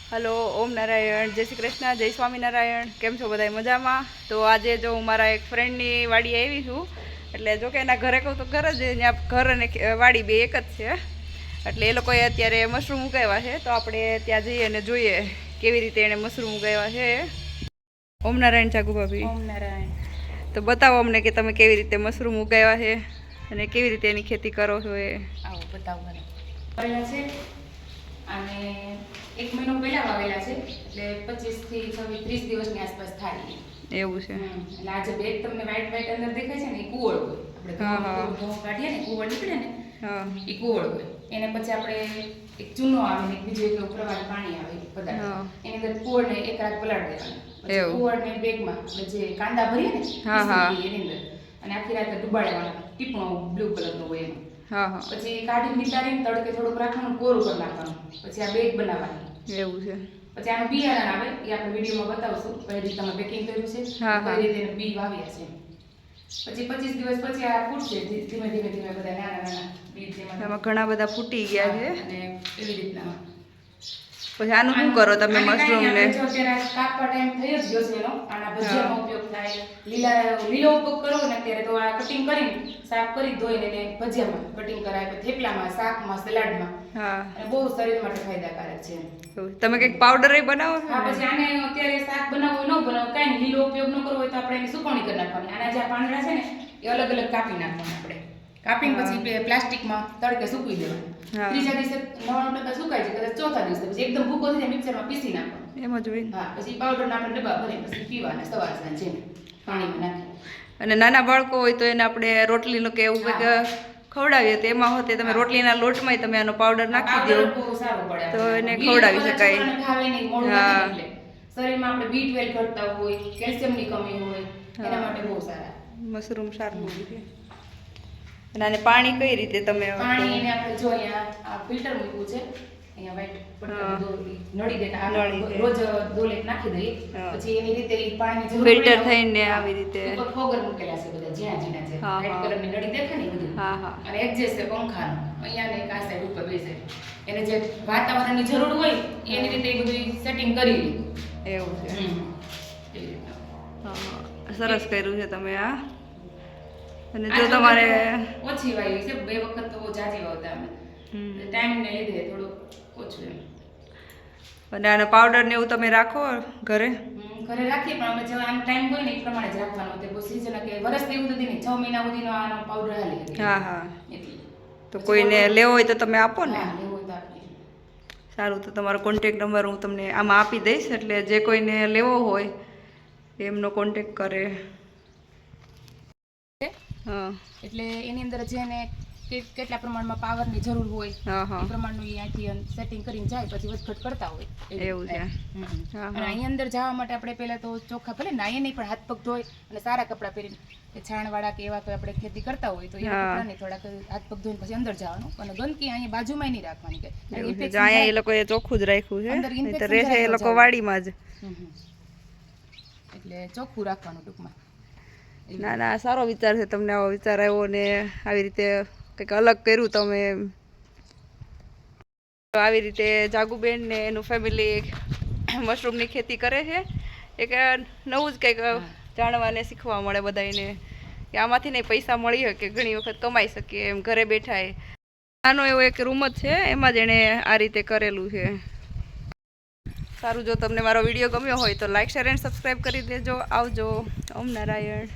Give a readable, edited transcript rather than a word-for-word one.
Hello, ઓમ નારાયણ, જય શ્રી કૃષ્ણ, જય સ્વામિનારાયણ. કેમ છો બધા મજામાં? તો આજે જો હું મારા એક ફ્રેન્ડની વાડી આવી છું. એટલે જો કે એના ઘરે કહું તો ઘર જ, ત્યાં ઘર અને વાડી બે એક જ છે. એટલે એ લોકોએ અત્યારે મશરૂમ ઉગાવ્યા છે. તો આપણે ત્યાં જઈએ અને જોઈએ કેવી રીતે એણે મશરૂમ ઉગાવ્યા છે. ઓમ નારાયણ જાગુ ભાભી. ઓમ નારાયણ. તો બતાવો અમને કે તમે કેવી રીતે મશરૂમ ઉગાવ્યા છે અને કેવી રીતે એની ખેતી કરો છો. આવો બતાવો મને છે. અને 1 મહિનો પહેલા વાવેલા છે, એટલે 25 થી 30 દિવસની આસપાસ થાય એવું છે. એટલે આજે બેગ તમને વ્હાઈટ અંદર દેખાય છે ને, એ કુવળ હોય. આપણે ઘઉં કાઢીએ ને કુવળ નીકળે ને, એ કુવળ હોય. એને પછી આપણે એક ચૂનો આવે ને બીજું એક પ્રવાહી પાણી આવે પદાર્થ, એની અંદર કુવળને એક રાત પલાળી દેવાનું. કુવળને બેગમાં જે કાંદા ભરીએ ને એની અંદર અને આખી રાત ડુબાડવાનું. ટીપણો બ્લુ કલરનો હોય એમાં. પછી કાઢી નિતારીને તડકે થોડુંક રાખવાનું, કોરું કરી નાખવાનું. પછી આ બેગ બનાવવાની. એવું છે. પછી આનું બિયારણ આવે, એ આપણે વિડીયોમાં બતાવશું કઈ રીતે અમે પેકિંગ કર્યું છે, કઈ રીતે એનું બી વાવ્યા છે. પછી 25 દિવસ પછી આ ફૂટશે ધીમે ધીમે બધા નાના બીજ જેમાં ઘણા બધા ફૂટી ગયા છે. અને એવી રીતના પછી આનું શું કરો તમે મશરૂમ ને? જો અત્યારે કાપવા ટાઈમ થઈ જ ગયો છે એનો. આના ભજીયામાં ઉપયોગ થાય. લીલો ઉપયોગ કરો ને અત્યારે તો આ કટિંગ કરીને સાફ કરી ધોઈને એને ભજીયામાં કટિંગ કરાય, પછી થેપલામાં, શાકમાં, સલાડમાં. અને બહુ શરીર માટે ફાયદાકારક છે. તમે કઈક પાવડર બનાવો છો? હા, પછી આને અત્યારે શાક બનાવવું ન બનાવો કઈ નહીં, લીલો ઉપયોગ ન કરવો હોય તો આપણે એની સુકવણી કરી નાખવાની. આના જે પાંદડા છે ને એ અલગ અલગ કાપી નાખવાના. આપણે કાપીને પછી પ્લાસ્ટિકમાં તડકે સૂકવી દેવાના. ત્રીજા દિવસે 99% સુકાય છે, કદાચ ચોથા દિવસે પછી એકદમ ભૂકો થઈ જાય, મિક્સરમાં પીસી નાખવાનો. એમ જ હોય. હા, પછી પાવડરના આપણે ડબ્બા ભરી પછી પીવાના સવાર સાંજ જેમ પાણીમાં નાખી. અને નાના બાળકો હોય તો એને આપણે રોટલીનું કે એવું કંઈક ખવડાવીએ તો એમાં હોતે તમે રોટલીના લોટમાં તમે આનો પાવડર નાખી દો તો એને ખવડાવી શકાય. શરીરમાં આપણે B12 ઘટતા હોય, કેલ્શિયમની કમી હોય, એના માટે બહુ સારા. મશરૂમ સારું છે. અને આને પાણી કઈ રીતે તમે? પાણી એને આપણે જો અહીંયા આ ફિલ્ટર મૂક્યું છે, અહીંયા વ્હાઈટ નળી દેતા રોજ 2 લીટર નાખી દઈએ. પછી એની રીતે પાણીની જરૂર ફિલ્ટર થઈને આવી રીતે ઉપર ફોગર મૂકેલા છે બધા ઝીણા ઝીણા છે. વ્હાઈટ કલરની નળી દેખાય ને બધું. અને એડજસ્ટ છે પંખાનો, અહીંયા ને એક આ સાઈડ ઉપર બે સાઈડ. એને જે વાતાવરણની જરૂર હોય એની રીતે એ બધું સેટિંગ કરી લે. એવું છે. સરસ કર્યું છે તમે આ. અને જો તમારે ઓછી વાવી છે, 2 વખત તો બહુ જાજી વાવતા અમે, ટાઈમને લીધે થોડું ઓછું એમ. અને આનો પાવડર ને એવું તમે રાખો ઘરે? ઘરે રાખીએ, પણ અમે જો આનો ટાઈમ હોય ને એ પ્રમાણે જ રાખવાનો. તે બહુ સીઝન કે વર્ષ એવું સુધી નહીં, 6 મહિના સુધીનો આનો પાવડર હાલે. એટલે તો કોઈને લેવો હોય તો તમે આપો ને? લેવો હોય તો આપીએ. સારું, તો તમારો કોન્ટેક્ટ નંબર હું તમને આમાં આપી દઈશ, એટલે જે કોઈને લેવો હોય એમનો કોન્ટેક્ટ કરે. એટલે એની અંદર જેને કેટલા પ્રમાણમાં પાવરની જરૂર હોય એ પ્રમાણનું અહીંયાથી સેટિંગ કરીને જાય, પછી વધઘટ કરતા હોય. એવું છે. અને અહીં અંદર જવા માટે આપણે પહેલા તો ચોખ્ખા ભલે નાહીએ નહીં, પણ હાથ પગ ધોઈ અને સારા કપડાં પહેરીને, છાણવાળા કે એવા કોઈ આપણે ખેતી કરતા હોય તો એ કપડાં નહીં, થોડાક હાથ પગ ધોઈને પછી અંદર જવાનું. અને ગંદકી અહીંયા બાજુમાં નહીં રાખવાની. અહીંયા એ લોકોએ ચોખ્ખું જ રાખ્યું છે, રહેશે એ લોકો વાડીમાં જ. એટલે ચોખ્ખું રાખવાનું ટૂંકમાં. ના ના, સારો વિચાર છે. તમને આવો વિચાર આવ્યો ને આવી રીતે કંઈક અલગ કર્યું તમે. આવી રીતે જાગુબેન ને એનું ફેમિલી મશરૂમની ખેતી કરે છે. એક નવું જ કંઈક જાણવા ને શીખવા મળે બધાને કે આમાંથી નહીં પૈસા મળી શકે, ઘણી વખત કમાઈ શકીએ એમ ઘરે બેઠા. નાનો એવો એક રૂમ જ છે, એમાં જ એણે આ રીતે કરેલું છે. સારું, જો તમને મારો વિડીયો ગમ્યો હોય તો લાઈક, શેર એન્ડ સબસ્ક્રાઈબ કરી દેજો. આવજો. ઓમ નારાયણ.